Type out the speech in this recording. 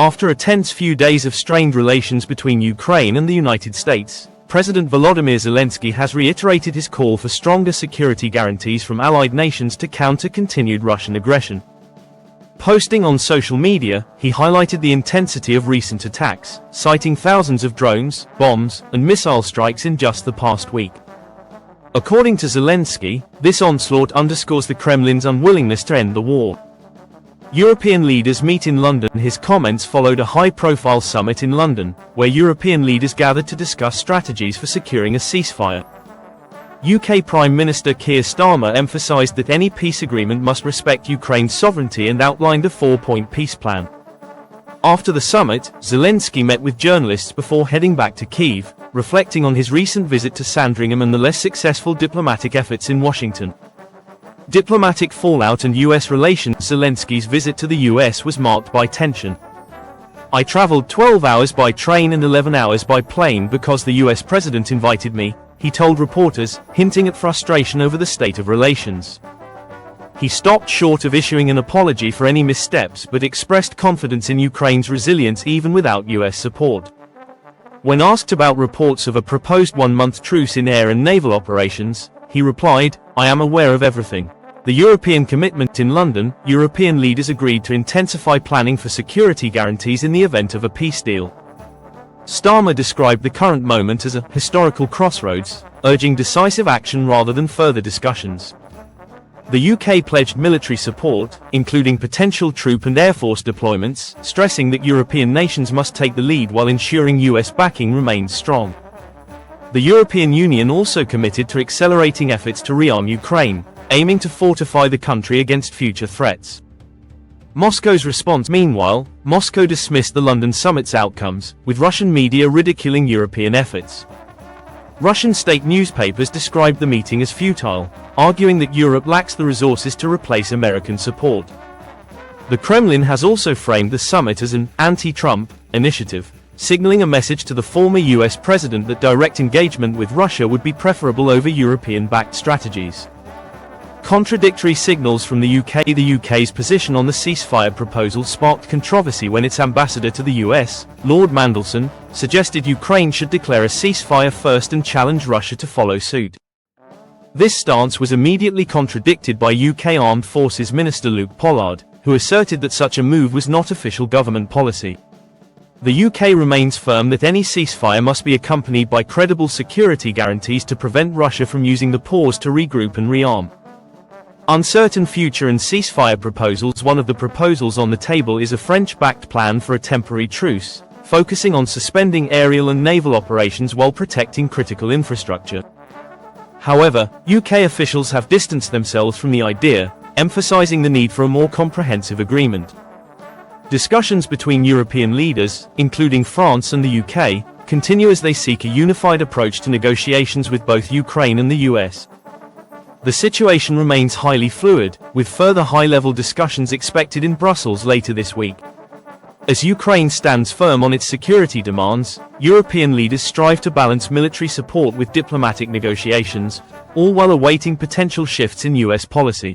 After a tense few days of strained relations between Ukraine and the United States, President Volodymyr Zelensky has reiterated his call for stronger security guarantees from allied nations to counter continued Russian aggression. Posting on social media, he highlighted the intensity of recent attacks, citing thousands of drones, bombs, and missile strikes in just the past week. According to Zelensky, this onslaught underscores the Kremlin's unwillingness to end the war. European leaders meet in London. His comments followed a high-profile summit in London, where European leaders gathered to discuss strategies for securing a ceasefire. UK Prime Minister Keir Starmer emphasised that any peace agreement must respect Ukraine's sovereignty and outlined a four-point peace plan. After the summit, Zelensky met with journalists before heading back to Kyiv, reflecting on his recent visit to Sandringham and the less successful diplomatic efforts in Washington. Diplomatic fallout and U.S. relations. Zelensky's visit to the U.S. was marked by tension. "I traveled 12 hours by train and 11 hours by plane because the U.S. president invited me," he told reporters, hinting at frustration over the state of relations. He stopped short of issuing an apology for any missteps but expressed confidence in Ukraine's resilience even without U.S. support. When asked about reports of a proposed one-month truce in air and naval operations, he replied, "I am aware of everything." The European commitment. In London, European leaders agreed to intensify planning for security guarantees in the event of a peace deal. Starmer described the current moment as a historical crossroads, urging decisive action rather than further discussions. The UK pledged military support, including potential troop and air force deployments, stressing that European nations must take the lead while ensuring US backing remains strong. The European Union also committed to accelerating efforts to rearm Ukraine, aiming to fortify the country against future threats. Moscow's response. Meanwhile, Moscow dismissed the London summit's outcomes, with Russian media ridiculing European efforts. Russian state newspapers described the meeting as futile, arguing that Europe lacks the resources to replace American support. The Kremlin has also framed the summit as an anti-Trump initiative, signaling a message to the former US president that direct engagement with Russia would be preferable over European-backed strategies. Contradictory signals from the UK. The UK's position on the ceasefire proposal sparked controversy when its ambassador to the US, Lord Mandelson, suggested Ukraine should declare a ceasefire first and challenge Russia to follow suit. This stance was immediately contradicted by UK Armed Forces Minister Luke Pollard, who asserted that such a move was not official government policy. The UK remains firm that any ceasefire must be accompanied by credible security guarantees to prevent Russia from using the pause to regroup and rearm. Uncertain future and ceasefire proposals. One of the proposals on the table is a French-backed plan for a temporary truce, focusing on suspending aerial and naval operations while protecting critical infrastructure. However, UK officials have distanced themselves from the idea, emphasizing the need for a more comprehensive agreement. Discussions between European leaders, including France and the UK, continue as they seek a unified approach to negotiations with both Ukraine and the US. The situation remains highly fluid, with further high-level discussions expected in Brussels later this week. As Ukraine stands firm on its security demands, European leaders strive to balance military support with diplomatic negotiations, all while awaiting potential shifts in US policy.